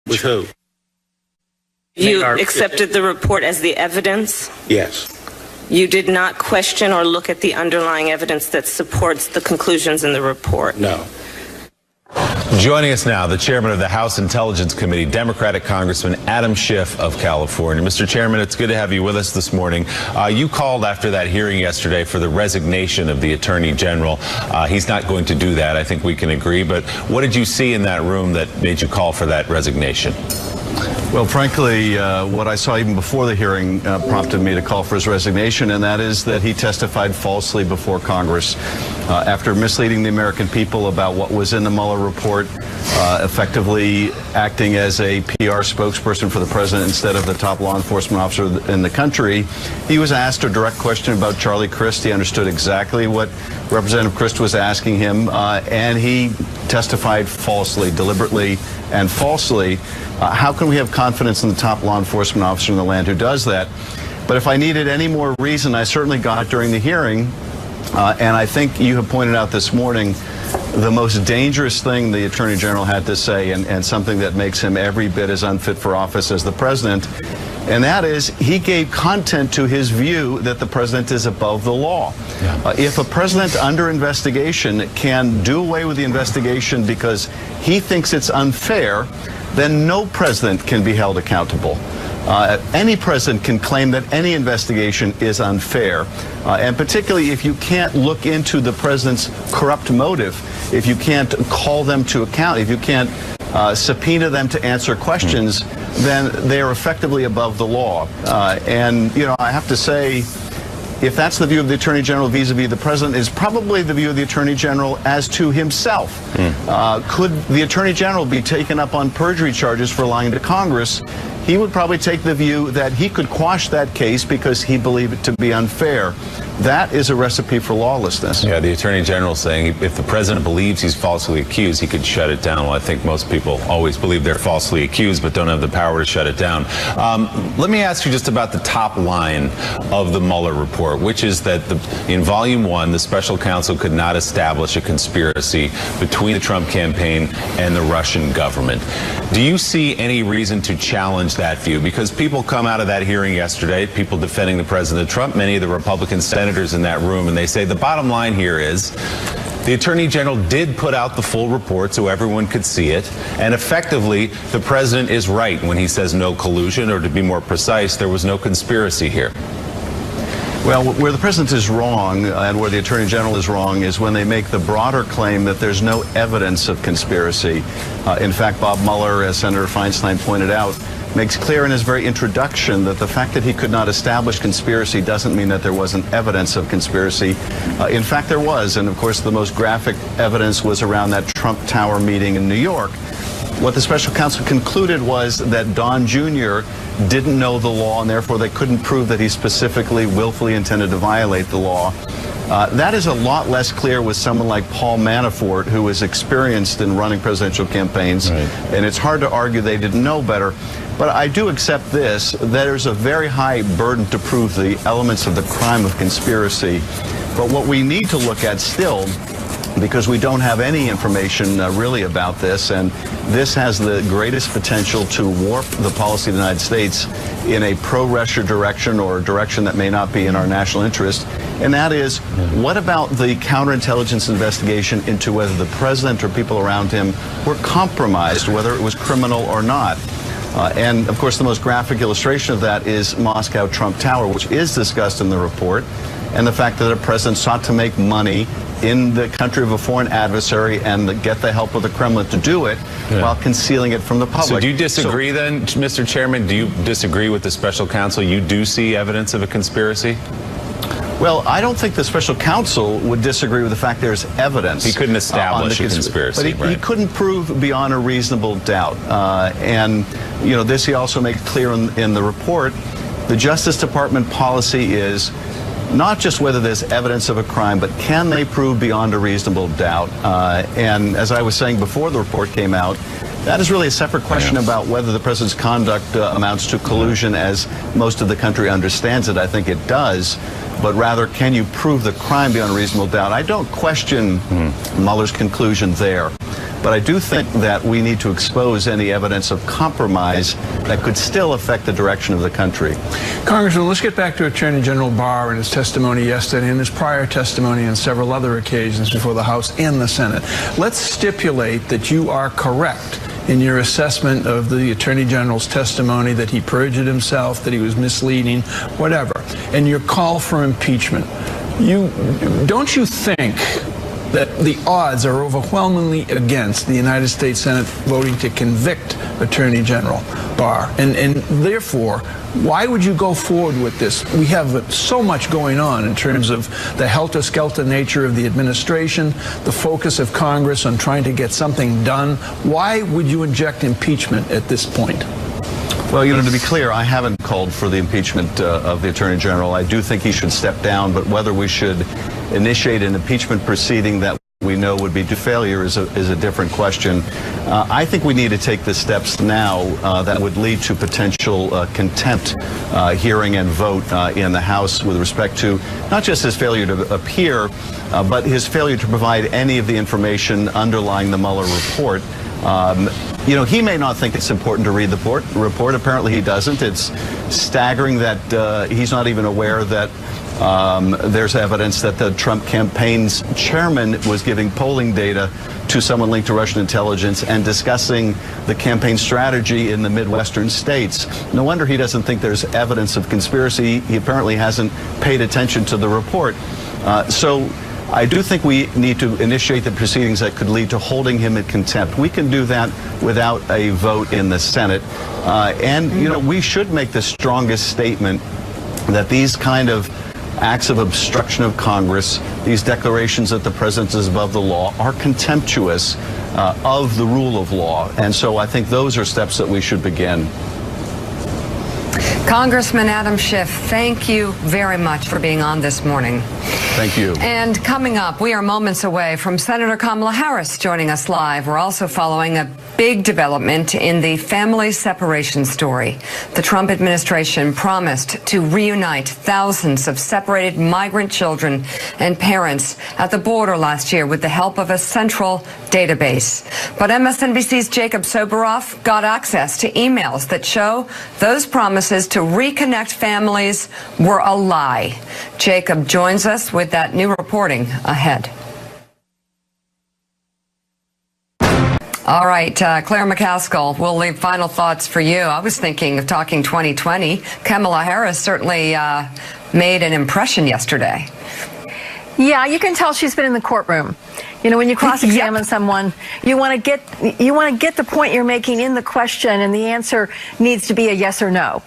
With who? You accepted the report as the evidence? Yes. You did not question or look at the underlying evidence that supports the conclusions in the report? No. Joining us now, the chairman of the House Intelligence Committee, Democratic Congressman Adam Schiff of California. Mr. Chairman, it's good to have you with us this morning. You called after that hearing yesterday for the resignation of the Attorney General. He's not going to do that, I think we can agree. But what did you see in that room that made you call for that resignation? Well, frankly, what I saw even before the hearing prompted me to call for his resignation, and that is that he testified falsely before Congress after misleading the American people about what was in the Mueller report, effectively acting as a PR spokesperson for the president instead of the top law enforcement officer in the country. He was asked a direct question about Charlie Crist. He understood exactly what Representative Crist was asking him, and he testified falsely, deliberately and falsely. How can we have confidence in the top law enforcement officer in the land who does that? But if I needed any more reason, I certainly got it during the hearing. And I think you have pointed out this morning the most dangerous thing the Attorney General had to say, and something that makes him every bit as unfit for office as the president. And that is, he gave content to his view that the president is above the law. Yeah. If a president under investigation can do away with the investigation because he thinks it's unfair, then no president can be held accountable. Any president can claim that any investigation is unfair, and particularly if you can't look into the president's corrupt motive, if you can't call them to account, if you can't subpoena them to answer questions, then they are effectively above the law. And, you know, I have to say, if that's the view of the Attorney General vis-a-vis the President, is probably the view of the Attorney General as to himself. Could the Attorney General be taken up on perjury charges for lying to Congress? He would probably take the view that he could quash that case because he believed it to be unfair. That is a recipe for lawlessness. Yeah, the Attorney General saying if the president believes he's falsely accused, he could shut it down. Well, I think most people always believe they're falsely accused but don't have the power to shut it down. Let me ask you just about the top line of the Mueller report, which is that in Volume 1, the special counsel could not establish a conspiracy between the Trump campaign and the Russian government. Do you see any reason to challenge that view? Because people come out of that hearing yesterday, people defending the President Trump, many of the Republican senators in that room, and they say the bottom line here is the Attorney General did put out the full report so everyone could see it, and effectively the President is right when he says no collusion, or to be more precise, there was no conspiracy here. Well, where the President is wrong and where the Attorney General is wrong is when they make the broader claim that there's no evidence of conspiracy. In fact, Bob Mueller, as Senator Feinstein pointed out, makes clear in his very introduction that the fact that he could not establish conspiracy doesn't mean that there wasn't evidence of conspiracy. In fact, there was, and of course the most graphic evidence was around that Trump Tower meeting in New York. What the special counsel concluded was that Don Jr. didn't know the law, and therefore they couldn't prove that he specifically, willfully intended to violate the law. That is a lot less clear with someone like Paul Manafort, who is experienced in running presidential campaigns, right. And it's hard to argue they didn't know better. But I do accept this, that there's a very high burden to prove the elements of the crime of conspiracy. But what we need to look at still, because we don't have any information really about this, and this has the greatest potential to warp the policy of the United States in a pro-Russia direction, or a direction that may not be in our national interest, and that is, what about the counterintelligence investigation into whether the president or people around him were compromised, whether it was criminal or not? And of course, the most graphic illustration of that is Moscow Trump Tower, which is discussed in the report, and the fact that a president sought to make money in the country of a foreign adversary and get the help of the Kremlin to do it, while concealing it from the public. So do you disagree then, Mr. Chairman? Do you disagree with the special counsel? You do see evidence of a conspiracy? Well, I don't think the special counsel would disagree with the fact there's evidence. He couldn't establish a conspiracy, but he couldn't prove beyond a reasonable doubt. And, you know, this he also makes clear in the report. The Justice Department policy is not just whether there's evidence of a crime, but can they prove beyond a reasonable doubt? And as I was saying before the report came out, that is really a separate question about whether the president's conduct amounts to collusion as most of the country understands it. I think it does. But rather, can you prove the crime beyond a reasonable doubt? I don't question Mueller's conclusion there. but I do think that we need to expose any evidence of compromise that could still affect the direction of the country. Congressman, let's get back to Attorney General Barr and his testimony yesterday and his prior testimony on several other occasions before the House and the Senate. Let's stipulate that you are correct in your assessment of the Attorney General's testimony, that he perjured himself, that he was misleading, whatever, and your call for impeachment. Don't you think that the odds are overwhelmingly against the United States Senate voting to convict Attorney General Barr? And therefore, why would you go forward with this? We have so much going on in terms of the helter-skelter nature of the administration, the focus of Congress on trying to get something done. Why would you inject impeachment at this point? Well, to be clear, I haven't called for the impeachment of the Attorney General. I do think he should step down, but whether we should initiate an impeachment proceeding that we know would be to failure is a different question. I think we need to take the steps now that would lead to potential contempt hearing and vote in the House with respect to not just his failure to appear, but his failure to provide any of the information underlying the Mueller report. He may not think it's important to read the report. Apparently he doesn't. It's staggering that he's not even aware that there's evidence that the Trump campaign's chairman was giving polling data to someone linked to Russian intelligence and discussing the campaign strategy in the Midwestern states. No wonder he doesn't think there's evidence of conspiracy. He apparently hasn't paid attention to the report. So I do think we need to initiate the proceedings that could lead to holding him in contempt. We can do that without a vote in the Senate. We should make the strongest statement that these kind of acts of obstruction of Congress, these declarations that the president is above the law, are contemptuous of the rule of law. And so I think those are steps that we should begin. Congressman Adam Schiff, thank you very much for being on this morning. Thank you. And coming up, we are moments away from Senator Kamala Harris joining us live. We're also following a big development in the family separation story. The Trump administration promised to reunite thousands of separated migrant children and parents at the border last year with the help of a central database. But MSNBC's Jacob Soboroff got access to emails that show those promises to reconnect families were a lie. Jacob joins us with that new reporting ahead. All right, Claire McCaskill, we'll leave final thoughts for you. I was thinking of talking 2020. Kamala Harris certainly made an impression yesterday. Yeah, you can tell she's been in the courtroom. When you cross-examine someone, you want to get the point you're making in the question, and the answer needs to be a yes or no.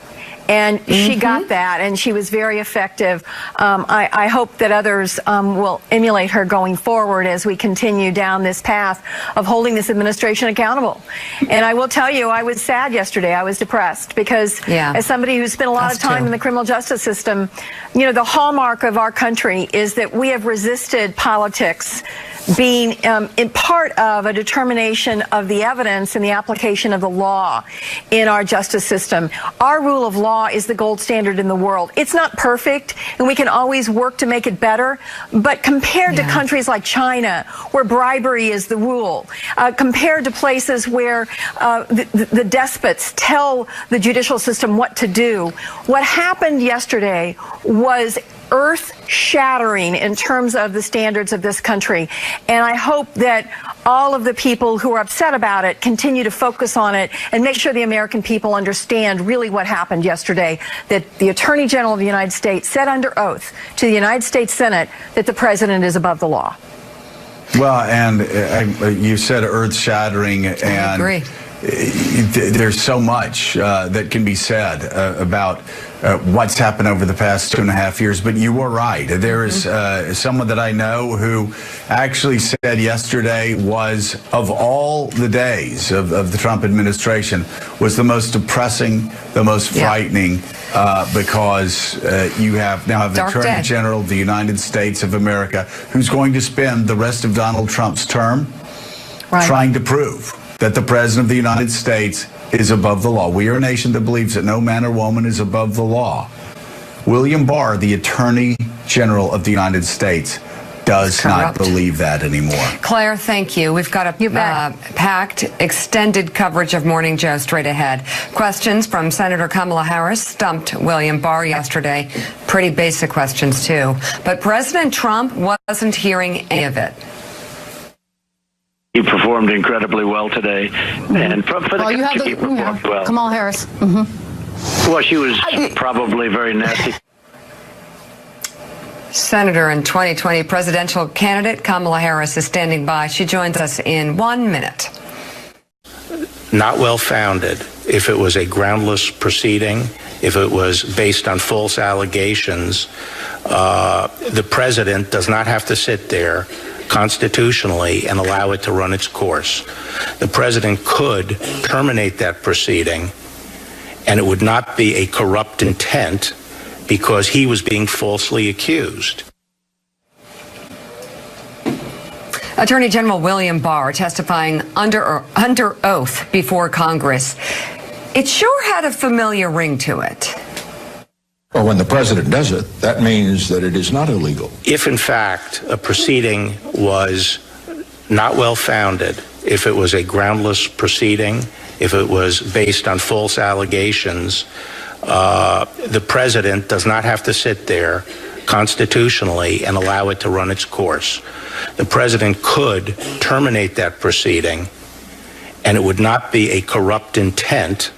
And she got that, and she was very effective. I hope that others will emulate her going forward as we continue down this path of holding this administration accountable. And I will tell you, I was sad yesterday. I was depressed because as somebody who's spent a lot of time in the criminal justice system, the hallmark of our country is that we have resisted politics being in part of a determination of the evidence and the application of the law in our justice system. Our rule of law is the gold standard in the world. It's not perfect, and we can always work to make it better, but compared to countries like China, where bribery is the rule, compared to places where the despots tell the judicial system what to do, what happened yesterday was earth-shattering in terms of the standards of this country. And I hope that all of the people who are upset about it continue to focus on it and make sure the American people understand really what happened yesterday, that the Attorney General of the United States said under oath to the United States Senate that the president is above the law. Well, and you said earth-shattering, and I agree. There's so much that can be said about what's happened over the past 2.5 years, but you were right. There is someone that I know who actually said yesterday was, of all the days of the Trump administration, was the most depressing, the most frightening, because you now have the Attorney General of the United States of America who's going to spend the rest of Donald Trump's term trying to prove that the President of the United States is above the law. We are a nation that believes that no man or woman is above the law. William Barr, the Attorney General of the United States, does not believe that anymore. Claire, thank you. We've got a packed, extended coverage of Morning Joe straight ahead. Questions from Senator Kamala Harris stumped William Barr yesterday. Pretty basic questions, too. But President Trump wasn't hearing any of it. He performed incredibly well today, and for the country, he performed well. Kamala Harris. Well, she was probably very nasty. Senator and 2020 presidential candidate Kamala Harris is standing by. She joins us in 1 minute. Not well-founded. If it was a groundless proceeding, if it was based on false allegations, the president does not have to sit there constitutionally and allow it to run its course. The president could terminate that proceeding, and it would not be a corrupt intent because he was being falsely accused. Attorney General William Barr testifying under oath before Congress. It sure had a familiar ring to it. Well, when the president does it, that means that it is not illegal. If, in fact, a proceeding was not well-founded, if it was a groundless proceeding, if it was based on false allegations, the president does not have to sit there constitutionally and allow it to run its course. The president could terminate that proceeding, and it would not be a corrupt intent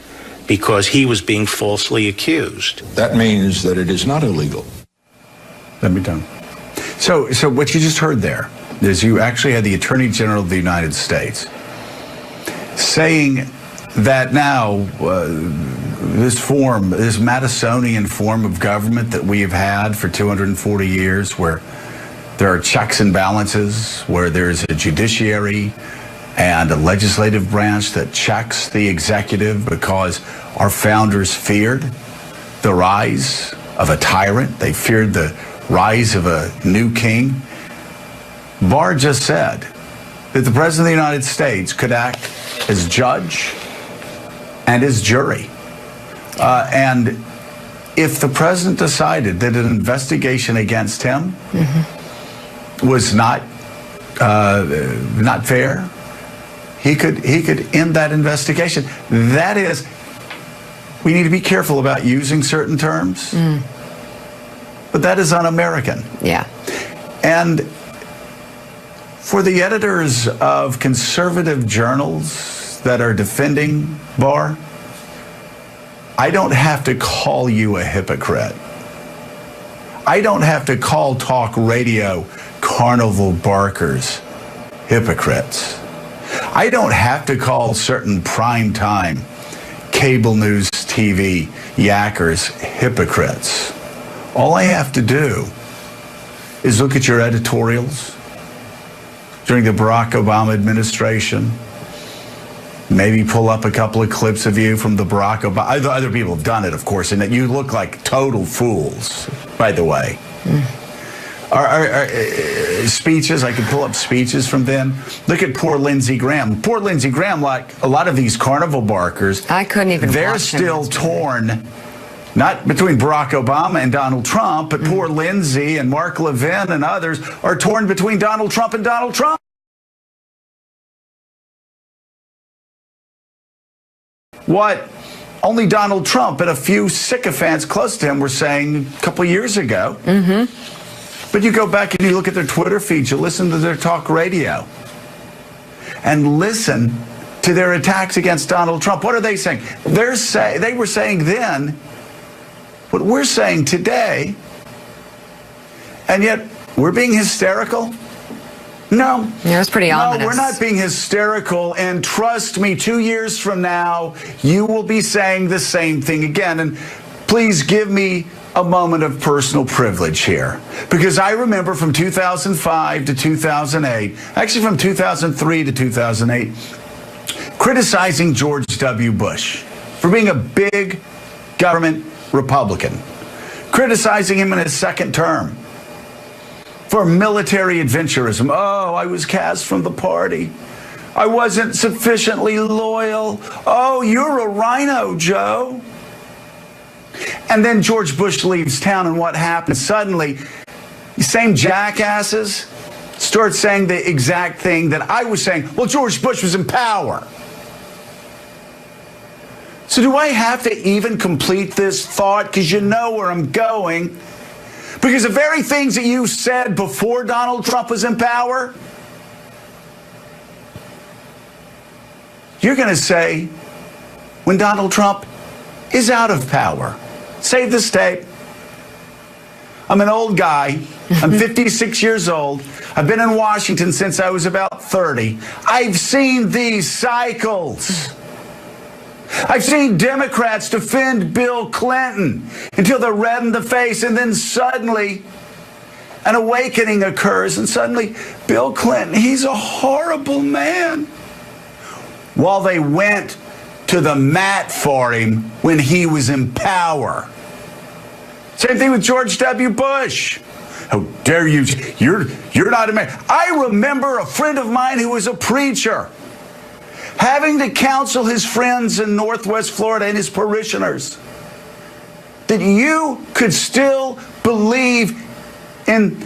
because he was being falsely accused. That means that it is not illegal. Let me done. So what you just heard there is you actually had the Attorney General of the United States saying that now this Madisonian form of government that we have had for 240 years, where there are checks and balances, where there's a judiciary and a legislative branch that checks the executive, because our founders feared the rise of a tyrant. They feared the rise of a new king. Barr just said that the President of the United States could act as judge and as jury. And if the president decided that an investigation against him was not fair, he could end that investigation. That is, we need to be careful about using certain terms, but that is un-American. Yeah. And for the editors of conservative journals that are defending Barr, I don't have to call you a hypocrite. I don't have to call talk radio carnival barkers hypocrites. I don't have to call certain primetime cable news TV yackers hypocrites. All I have to do is look at your editorials during the Barack Obama administration, maybe pull up a couple of clips of you from the Barack Obama. Other people have done it, of course, and that you look like total fools, by the way. Our speeches, I could pull up speeches from then. Look at poor Lindsey Graham. Poor Lindsey Graham, like a lot of these carnival barkers, I couldn't even they're watch still torn, not between Barack Obama and Donald Trump, but poor Lindsey and Mark Levin and others are torn between Donald Trump and Donald Trump. What only Donald Trump and a few sycophants close to him were saying a couple years ago. But you go back and you look at their Twitter feeds, you listen to their talk radio, and listen to their attacks against Donald Trump. What are they saying? They were saying then what we're saying today, and yet we're being hysterical? No. Yeah, it's pretty ominous. No, we're not being hysterical, and trust me, 2 years from now, you will be saying the same thing again. And please give me a moment of personal privilege here, because I remember from 2005 to 2008, actually from 2003 to 2008, criticizing George W. Bush for being a big government Republican, criticizing him in his second term for military adventurism. Oh, I was cast from the party. I wasn't sufficiently loyal. Oh, you're a rhino, Joe. And then George Bush leaves town, and what happens? Suddenly, the same jackasses starts saying the exact thing that I was saying. Well, George Bush was in power. So do I have to even complete this thought? Because you know where I'm going. Because the very things that you said before Donald Trump was in power, you're going to say when Donald Trump is out of power. Save this tape. I'm an old guy. I'm 56 years old. I've been in Washington since I was about 30. I've seen these cycles. I've seen Democrats defend Bill Clinton until they're red in the face, and then suddenly an awakening occurs, and suddenly Bill Clinton, he's a horrible man. While they went to the mat for him when he was in power. Same thing with George W. Bush. How dare you? You're not a man. I remember a friend of mine who was a preacher having to counsel his friends in Northwest Florida and his parishioners that you could still believe in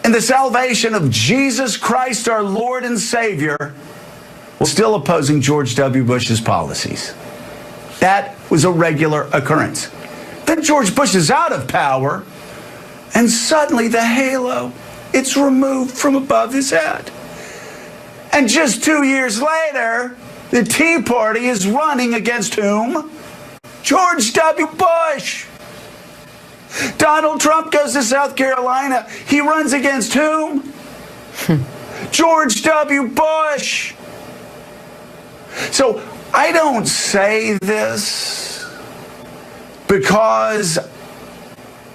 the salvation of Jesus Christ, our Lord and Savior, while still opposing George W. Bush's policies. That was a regular occurrence. Then George Bush is out of power, and suddenly the halo, it's removed from above his head. And just 2 years later, the Tea Party is running against whom? George W. Bush. Donald Trump goes to South Carolina. He runs against whom? George W. Bush. So I don't say this because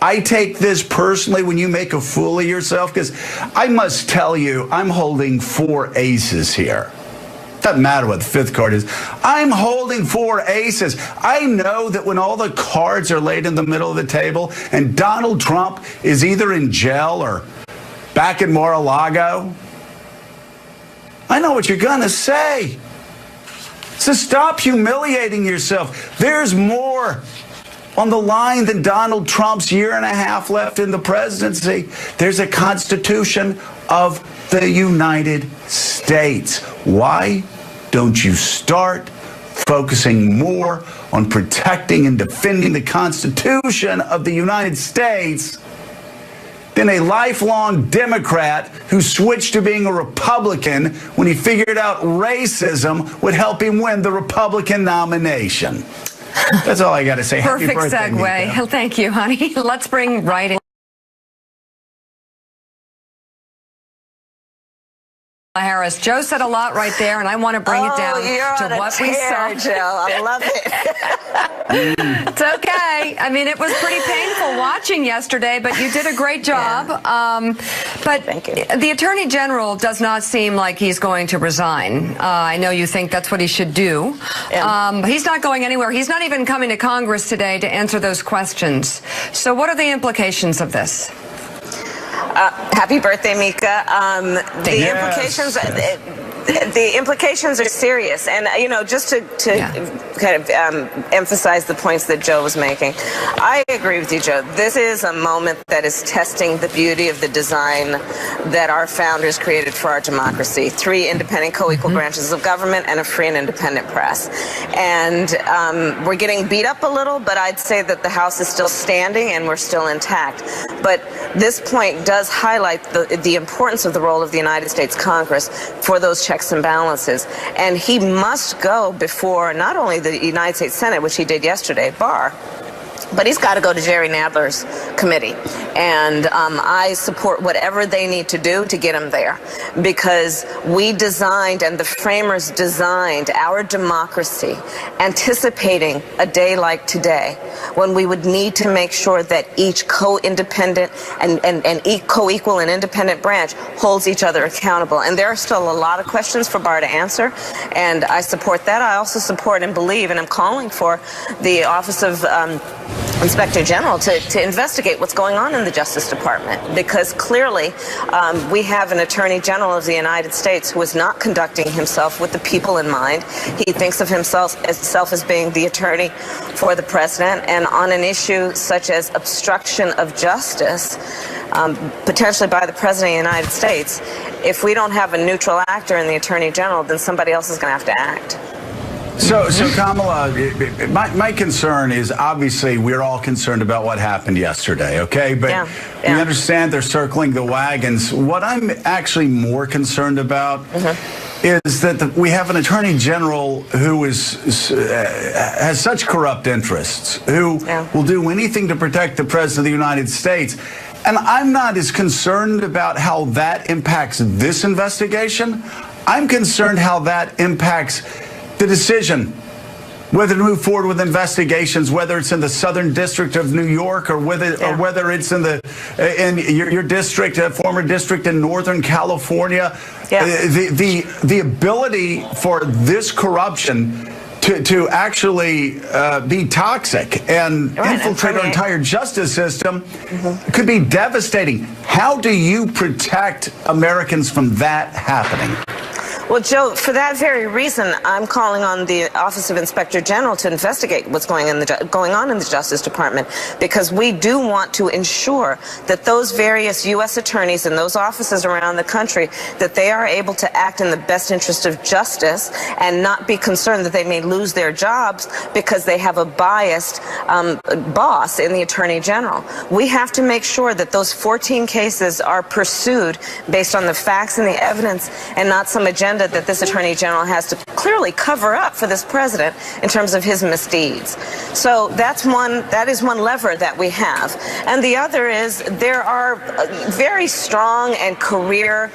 I take this personally when you make a fool of yourself, because I must tell you, I'm holding 4 aces here. Doesn't matter what the 5th card is. I'm holding 4 aces. I know that when all the cards are laid in the middle of the table and Donald Trump is either in jail or back in Mar-a-Lago, I know what you're going to say. So stop humiliating yourself. There's more on the line than Donald Trump's 1.5 years left in the presidency. There's a Constitution of the United States. Why don't you start focusing more on protecting and defending the Constitution of the United States than a lifelong Democrat who switched to being a Republican when he figured out racism would help him win the Republican nomination? That's all I got to say. Perfect Happy birthday, segue. Mika. Thank you, honey. Let's bring right in Harris. Joe said a lot right there, and I want to bring it down to what we saw. Joe. I love it. It's okay. I mean, it was pretty painful watching yesterday, but you did a great job. Yeah. But Thank you. The Attorney General does not seem like he's going to resign. I know you think that's what he should do. Yeah. He's not going anywhere. He's not even coming to Congress today to answer those questions. So what are the implications of this? Happy birthday, Mika. The implications are serious, and just to kind of emphasize the points that Joe was making. I agree with you, Joe. This is a moment that is testing the beauty of the design that our founders created for our democracy: 3 independent, co-equal branches of government and a free and independent press. And we're getting beat up a little, but I'd say that the House is still standing and we're still intact. But this point does highlight the importance of the role of the United States Congress for those checks and balances. And he must go before not only the United States Senate, which he did yesterday, Barr, but he's got to go to Jerry Nadler's committee. And I support whatever they need to do to get him there, because we designed, and the framers designed, our democracy anticipating a day like today when we would need to make sure that each co-independent and co-equal and independent branch holds each other accountable. And there are still a lot of questions for Barr to answer, and I support that. I also support and believe, and I'm calling for the Office of Inspector General to investigate what's going on in the Justice Department, because clearly we have an Attorney General of the United States who is not conducting himself with the people in mind. He thinks of himself as being the attorney for the president, and on an issue such as obstruction of justice, potentially by the President of the United States, if we don't have a neutral actor in the Attorney General, then somebody else is going to have to act. So Kamala, my concern is, obviously we're all concerned about what happened yesterday, okay? But we understand they're circling the wagons. What I'm actually more concerned about is that we have an Attorney General who has such corrupt interests, who will do anything to protect the President of the United States. And I'm not as concerned about how that impacts this investigation. I'm concerned how that impacts the decision whether to move forward with investigations, whether it's in the Southern District of New York or whether it's in your district, former district in Northern California. The ability for this corruption to actually be toxic and infiltrate our entire justice system could be devastating. How do you protect Americans from that happening? Well, Joe, for that very reason, I'm calling on the Office of Inspector General to investigate what's going on in the Justice Department, because we do want to ensure that those various U.S. attorneys and those offices around the country, that they are able to act in the best interest of justice and not be concerned that they may lose their jobs because they have a biased boss in the Attorney General. We have to make sure that those 14 cases are pursued based on the facts and the evidence and not some agenda that this Attorney General has to clearly cover up for this president in terms of his misdeeds. So that is one lever that we have. And the other is there are very strong and career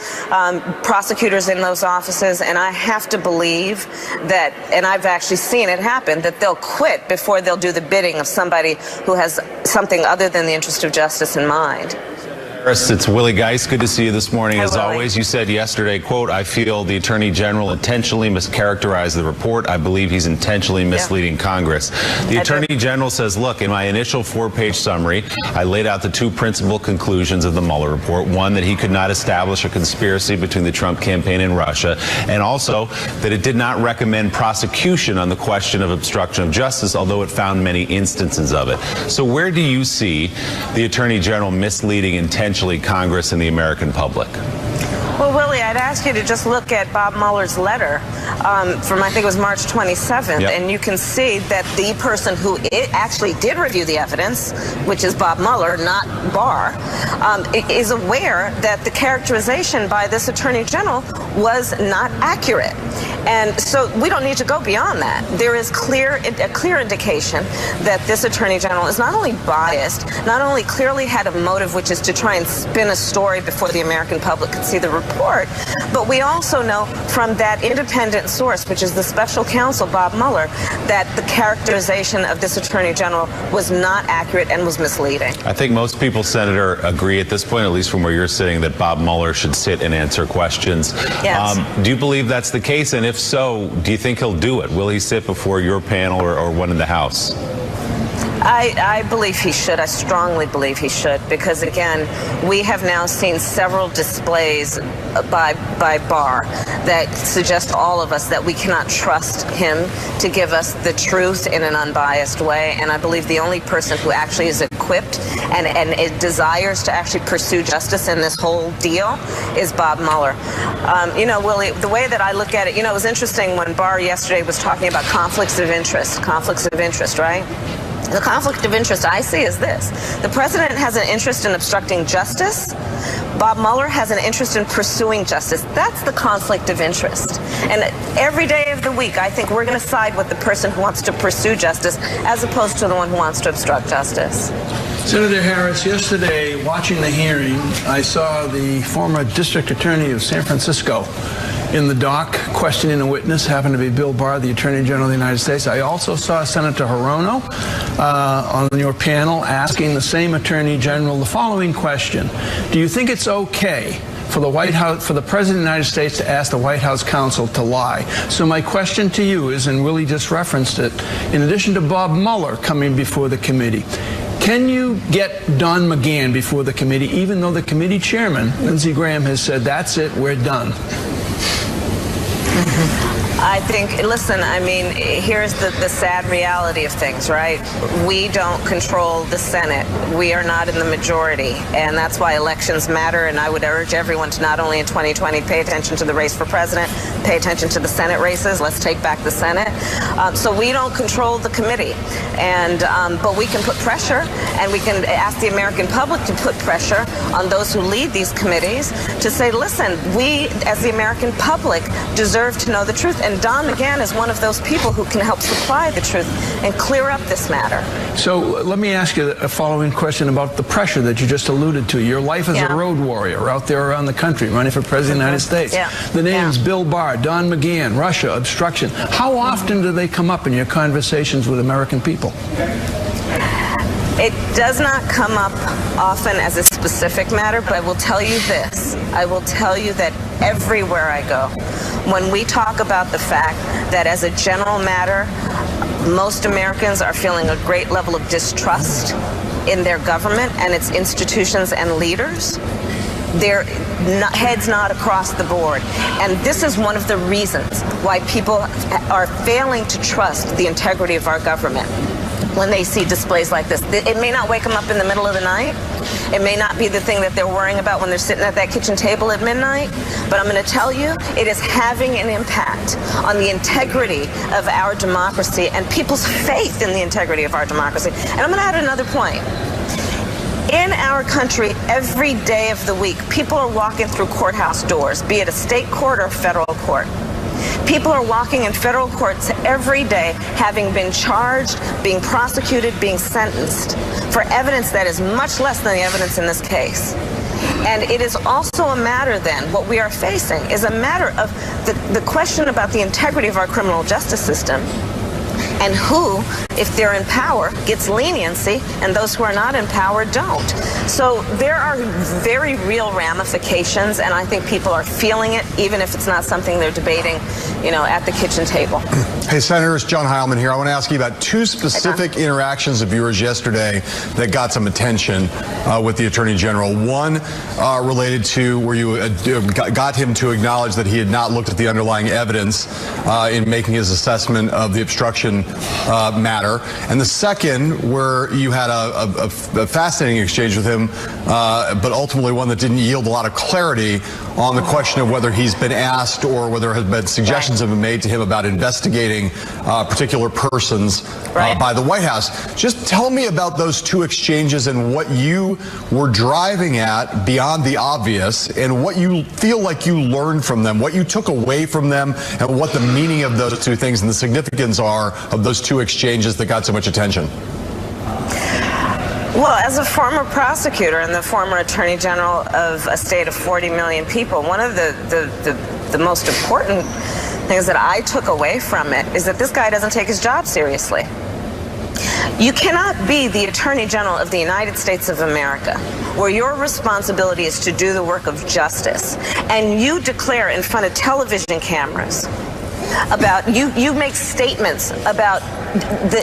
prosecutors in those offices, and I have to believe that, and I've actually seen it happen, that they'll quit before they'll do the bidding of somebody who has something other than the interest of justice in mind. It's Willie Geist. Good to see you this morning. As always, you said yesterday, quote, "I feel the Attorney General intentionally mischaracterized the report. I believe he's intentionally misleading Congress." The Attorney General says, look, in my initial 4-page summary, I laid out the 2 principal conclusions of the Mueller report. One, that he could not establish a conspiracy between the Trump campaign and Russia, and also that it did not recommend prosecution on the question of obstruction of justice, although it found many instances of it. So where do you see the Attorney General misleading intentionally Congress and the American public? Well, Willie, I'd ask you to just look at Bob Mueller's letter from, I think it was March 27th, and you can see that the person who actually did review the evidence, which is Bob Mueller, not Barr, is aware that the characterization by this Attorney General was not accurate. And so we don't need to go beyond that. There is a clear indication that this Attorney General is not only biased, not only clearly had a motive, which is to try and spin a story before the American public could see the report, but we also know from that independent source, which is the special counsel, Bob Mueller, that the characterization of this Attorney General was not accurate and was misleading. I think most people, Senator, agree at this point, at least from where you're sitting, that Bob Mueller should sit and answer questions. Yes. Do you believe that's the case? And if so, do you think he'll do it? Will he sit before your panel or one in the House? I believe he should. I strongly believe he should, because, again, we have now seen several displays by Barr that suggest to all of us that we cannot trust him to give us the truth in an unbiased way. And I believe the only person who actually is equipped and it desires to actually pursue justice in this whole deal is Bob Mueller. You know, Willie, the way that I look at it, you know, it was interesting when Barr yesterday was talking about conflicts of interest, right? The conflict of interest I see is this. The president has an interest in obstructing justice. Bob Mueller has an interest in pursuing justice. That's the conflict of interest. And every day of the week, I think we're going to side with the person who wants to pursue justice as opposed to the one who wants to obstruct justice. Senator Harris, yesterday, watching the hearing, I saw the former district attorney of San Francisco in the dock questioning a witness, happened to be Bill Barr, the Attorney General of the United States. I also saw Senator Hirono on your panel asking the same Attorney General the following question. Do you think it's okay for the White House, for the President of the United States to ask the White House counsel to lie? So my question to you is, and Willie just referenced it, in addition to Bob Mueller coming before the committee, can you get Don McGahn before the committee, even though the committee chairman, Lindsey Graham, has said, that's it, we're done? I think, listen, I mean, here's the sad reality of things, right? We don't control the Senate. We are not in the majority, and that's why elections matter, and I would urge everyone to not only in 2020 pay attention to the race for president, pay attention to the Senate races. Let's take back the Senate. So we don't control the committee, and but we can put pressure, and we can ask the American public to put pressure on those who lead these committees to say, listen, we as the American public deserve to know the truth. And Don McGahn is one of those people who can help supply the truth and clear up this matter. So let me ask you a following question about the pressure that you just alluded to. Your life as a road warrior out there around the country, running for president of the United States. The names Bill Barr, Don McGahn, Russia, obstruction. How often do they come up in your conversations with American people? It does not come up often as a specific matter, but I will tell you this. I will tell you that everywhere I go, when we talk about the fact that as a general matter, most Americans are feeling a great level of distrust in their government and its institutions and leaders, their heads nod across the board. And this is one of the reasons why people are failing to trust the integrity of our government. When they see displays like this, it may not wake them up in the middle of the night. It may not be the thing that they're worrying about when they're sitting at that kitchen table at midnight. But I'm going to tell you, it is having an impact on the integrity of our democracy and people's faith in the integrity of our democracy. And I'm going to add another point. In our country, every day of the week, people are walking through courthouse doors, be it a state court or federal court. People are walking in federal courts every day, having been charged, being prosecuted, being sentenced for evidence that is much less than the evidence in this case. And it is also a matter then, what we are facing is a matter of the question about the integrity of our criminal justice system. And who, if they're in power, gets leniency, and those who are not in power don't. So there are very real ramifications, and I think people are feeling it, even if it's not something they're debating, you know, at the kitchen table. Hey, Senator, it's John Heilman here. I want to ask you about two specific interactions of yours yesterday that got some attention with the Attorney General. One related to where you got him to acknowledge that he had not looked at the underlying evidence in making his assessment of the obstruction matter. And the second, where you had a fascinating exchange with him, but ultimately one that didn't yield a lot of clarity on the question of whether he's been asked or whether have been suggestions have been made to him about investigating particular persons by the White House. Just tell me about those two exchanges and what you were driving at beyond the obvious, and what you feel like you learned from them, what you took away from them, and what the meaning of those two things and the significance are of those two exchanges that got so much attention. Well, as a former prosecutor and the former Attorney General of a state of 40 million people, one of the most important things that I took away from it is that this guy doesn't take his job seriously. You cannot be the Attorney General of the United States of America, where your responsibility is to do the work of justice, and you declare in front of television cameras about, you make statements about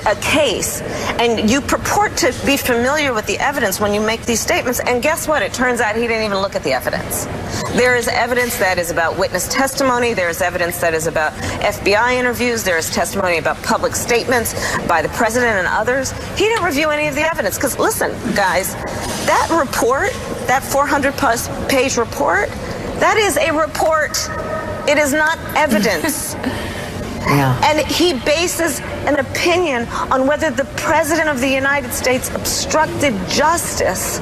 a case, and you purport to be familiar with the evidence when you make these statements, and guess what? It turns out he didn't even look at the evidence. There is evidence that is about witness testimony, there is evidence that is about FBI interviews, there is testimony about public statements by the president and others. He didn't review any of the evidence, because listen, guys, that report, that 400-plus page report, that is a report. It is not evidence. And he bases an opinion on whether the President of the United States obstructed justice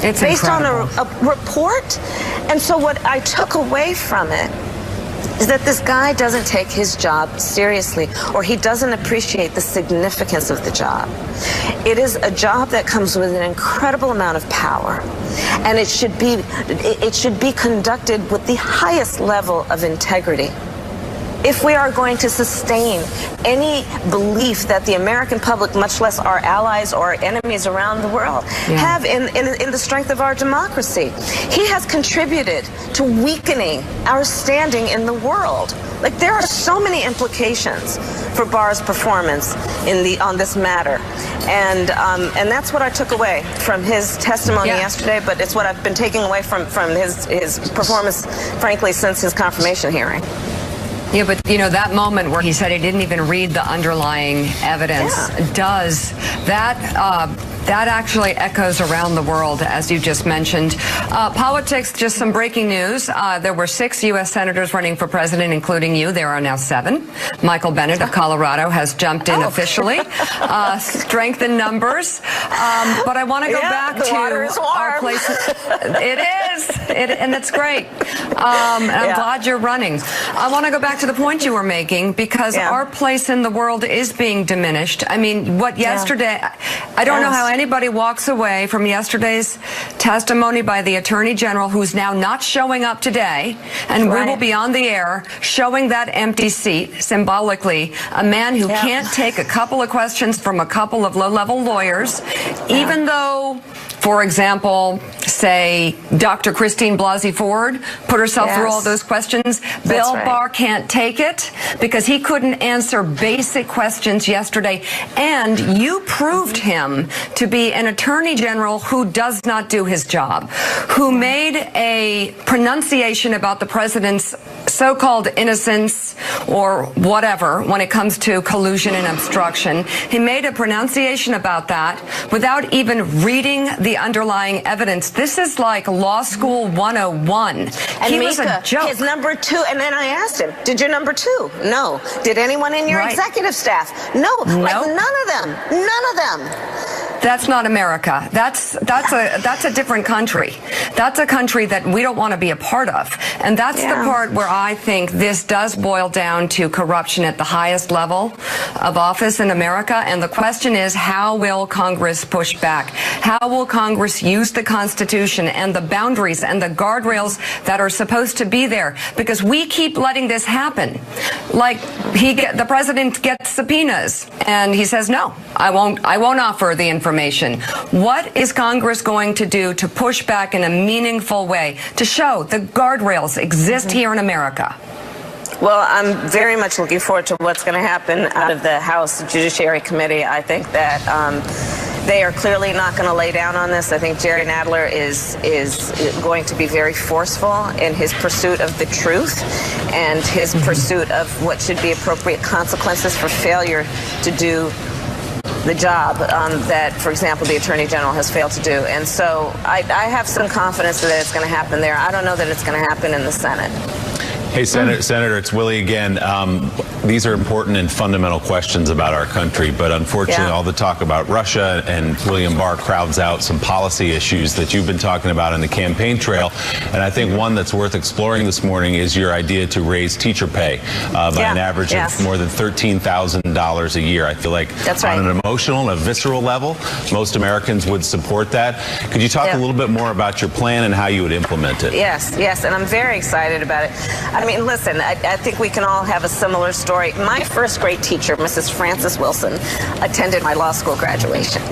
based on a report. And so what I took away from it is that this guy doesn't take his job seriously, or he doesn't appreciate the significance of the job. It is a job that comes with an incredible amount of power, and it should be conducted with the highest level of integrity. If we are going to sustain any belief that the American public, much less our allies or our enemies around the world, have in the strength of our democracy. He has contributed to weakening our standing in the world. Like, there are so many implications for Barr's performance on this matter. And that's what I took away from his testimony yesterday, but it's what I've been taking away from his performance, frankly, since his confirmation hearing. Yeah, but you know, that moment where he said he didn't even read the underlying evidence does that actually echoes around the world, as you just mentioned. Politics, just some breaking news. There were 6 U.S. senators running for president, including you. There are now 7. Michael Bennet of Colorado has jumped in officially. Strength in numbers. But I want to go back to our place. It is. And it's great. And I'm glad you're running. I want to go back to the point you were making, because our place in the world is being diminished. I mean, what yesterday, I don't know how anybody walks away from yesterday's testimony by the Attorney General, who's now not showing up today, and we will be on the air showing that empty seat symbolically, a man who can't take a couple of questions from a couple of low-level lawyers, even though, for example, say Dr. Christine Blasey Ford put herself through all those questions. Bill Barr can't take it because he couldn't answer basic questions yesterday. And you proved him to be an attorney general who does not do his job, who made a pronunciation about the president's so-called innocence or whatever when it comes to collusion and obstruction. He made a pronunciation about that without even reading the underlying evidence. This is like law school 101. And he was a joke. His number 2, and then I asked him, did your number 2? No. Did anyone in your executive staff? No. Like none of them. None of them. That's not America. That's a different country. That's a country that we don't want to be a part of. And that's the part where I think this does boil down to corruption at the highest level of office in America. And the question is, how will Congress push back? How will Congress use the Constitution and the boundaries and the guardrails that are supposed to be there? Because we keep letting this happen. Like the president gets subpoenas and he says, no, I won't offer the information. What is Congress going to do to push back in a meaningful way to show the guardrails exist here in America? Well, I'm very much looking forward to what's going to happen out of the House Judiciary Committee. I think that they are clearly not going to lay down on this. I think Jerry Nadler is going to be very forceful in his pursuit of the truth and his pursuit of what should be appropriate consequences for failure to do the job that, for example, the Attorney General has failed to do. And so I have some confidence that it's going to happen there. I don't know that it's going to happen in the Senate. Hey, Senator, it's Willie again. These are important and fundamental questions about our country, but unfortunately all the talk about Russia and William Barr crowds out some policy issues that you've been talking about in the campaign trail. And I think one that's worth exploring this morning is your idea to raise teacher pay by an average of more than $13,000 a year. I feel like on an emotional and a visceral level, most Americans would support that. Could you talk a little bit more about your plan and how you would implement it? Yes, and I'm very excited about it. I mean, listen, I think we can all have a similar story. My first grade teacher, Mrs. Frances Wilson, attended my law school graduation.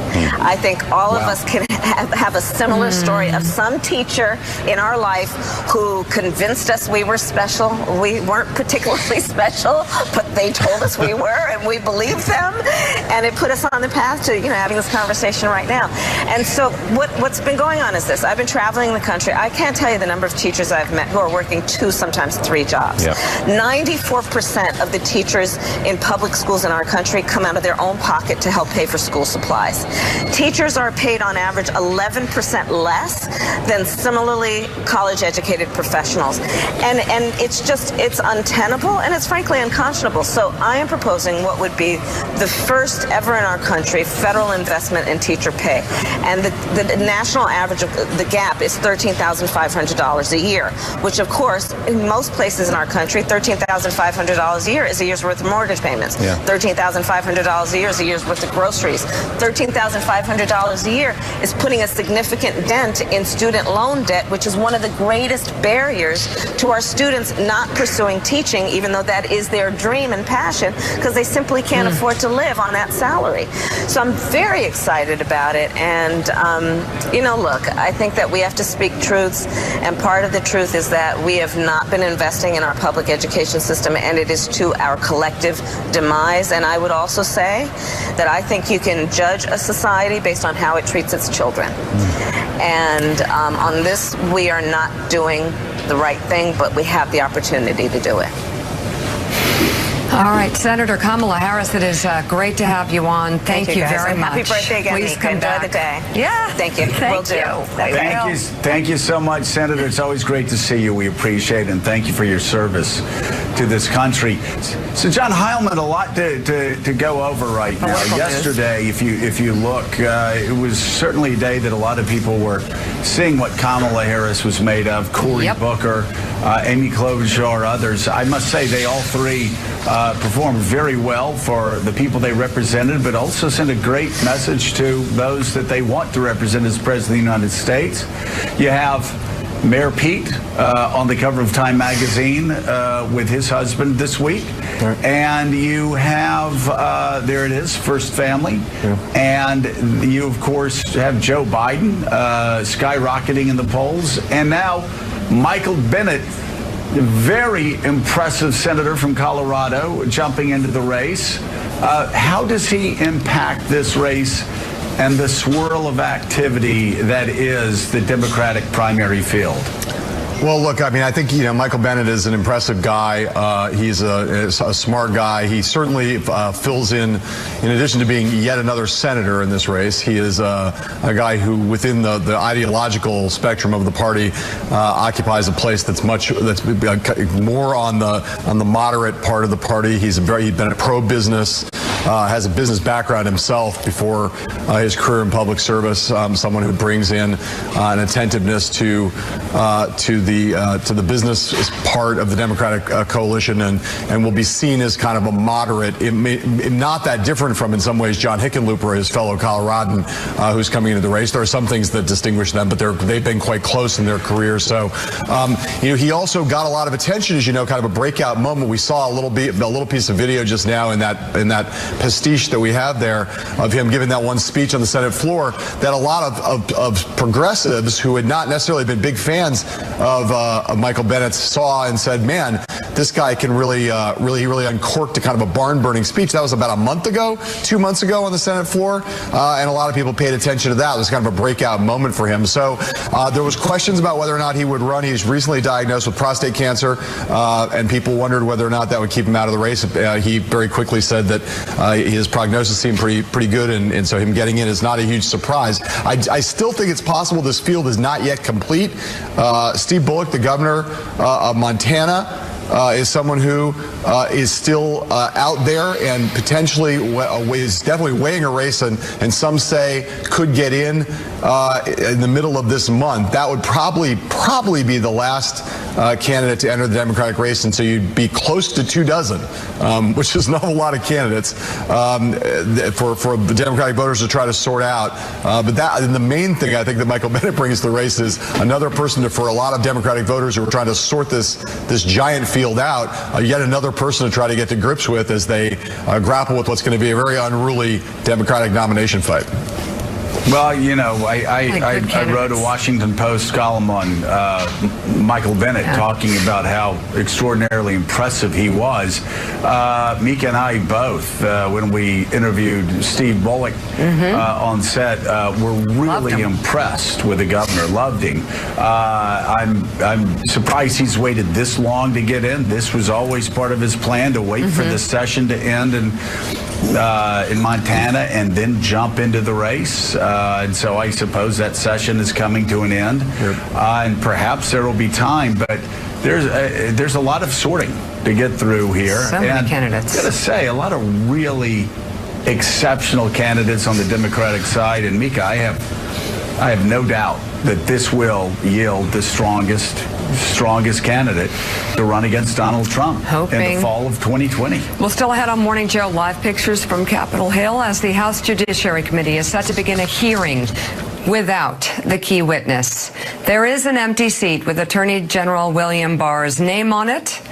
I think all of us can have a similar story of some teacher in our life who convinced us we were special. We weren't particularly special, but they told us we were, and we believed them, and it put us on the path to, having this conversation right now. And so what's been going on is this. I've been traveling the country. I can't tell you the number of teachers I've met who are working 2, sometimes 3 jobs. 94% of the teachers in public schools in our country come out of their own pocket to help pay for school supplies. Teachers are paid on average 11% less than similarly college-educated professionals. And it's untenable, and it's frankly unconscionable. So I am proposing what would be the first ever in our country federal investment in teacher pay. And the national average of the gap is $13,500 a year, which of course in most places in our country, $13,500 a year is a year's worth of mortgage payments. $13,500 a year is a year's worth of groceries. $13,500 a year is putting a significant dent in student loan debt, which is one of the greatest barriers to our students not pursuing teaching, even though that is their dream and passion, because they simply can't afford to live on that salary. So I'm very excited about it. And, look, I think that we have to speak truths, and part of the truth is that we have not been investing in our public education system, and it is to our collective demise. And I would also say that I think you can judge a society based on how it treats its children. And on this, we are not doing the right thing, but we have the opportunity to do it. All right, Senator Kamala Harris, it is great to have you on. Thank you guys. very And much. Happy birthday again, Please Mika. come Enjoy back. the day. Yeah. Thank you. Will do. Thank you so much, Senator. It's always great to see you. We appreciate it, and thank you for your service to this country. So, John Heilman, a lot to go over right now. Yesterday, if you look, it was certainly a day that a lot of people were seeing what Kamala Harris was made of. Cory Booker, Amy Klobuchar, others. I must say they all three performed very well for the people they represented, but also sent a great message to those that they want to represent as President of the United States. You have Mayor Pete on the cover of Time magazine with his husband this week. And you have, there it is, First Family. And you, of course, have Joe Biden skyrocketing in the polls. And now Michael Bennet, very impressive senator from Colorado, jumping into the race. How does he impact this race and the swirl of activity that is the Democratic primary field? Well, look, I mean, I think, Michael Bennet is an impressive guy. He's a smart guy. He certainly fills in addition to being yet another senator in this race, he is a guy who, within the ideological spectrum of the party, occupies a place that's more on the moderate part of the party. He's been a pro-business, has a business background himself before his career in public service. Someone who brings in an attentiveness to the business part of the Democratic coalition, and will be seen as kind of a moderate, not that different from, in some ways, John Hickenlooper, his fellow Coloradan, who's coming into the race. There are some things that distinguish them, but they've been quite close in their careers. So, he also got a lot of attention, as you know, kind of a breakout moment. We saw a little piece of video just now in that pastiche that we have there of him giving that one speech on the Senate floor that a lot of progressives who had not necessarily been big fans of Michael Bennet saw and said, man, this guy can really uncorked a kind of a barn-burning speech. That was about a month ago, 2 months ago on the Senate floor, and a lot of people paid attention to that. It was kind of a breakout moment for him. So there was questions about whether or not he would run. He's recently diagnosed with prostate cancer, and people wondered whether or not that would keep him out of the race. He very quickly said that his prognosis seemed pretty good, and so him getting in is not a huge surprise. I still think it's possible this field is not yet complete. Steve Bullock, the governor of Montana, is someone who is still out there and potentially is definitely weighing a race, and some say could get in the middle of this month. That would probably be the last candidate to enter the Democratic race, and so you'd be close to 24, which is not a lot of candidates for the Democratic voters to try to sort out. But the main thing I think that Michael Bennet brings to the race is another person for a lot of Democratic voters who are trying to sort this giant field out, yet another person to try to get to grips with as they grapple with what's going to be a very unruly Democratic nomination fight. Well, I wrote a Washington Post column on Michael Bennet talking about how extraordinarily impressive he was. Mika and I both, when we interviewed Steve Bullock on set, were really impressed with the governor. Loved him. I'm surprised he's waited this long to get in. This was always part of his plan, to wait for the session to end in Montana and then jump into the race. And so I suppose that session is coming to an end. And perhaps there will be time, but there's a lot of sorting to get through here. So many candidates. I got to say, a lot of really exceptional candidates on the Democratic side. And Mika, I have no doubt that this will yield the strongest candidate to run against Donald Trump in the fall of 2020. Well, still ahead on Morning Joe, live pictures from Capitol Hill as the House Judiciary Committee is set to begin a hearing without the key witness. There is an empty seat with Attorney General William Barr's name on it.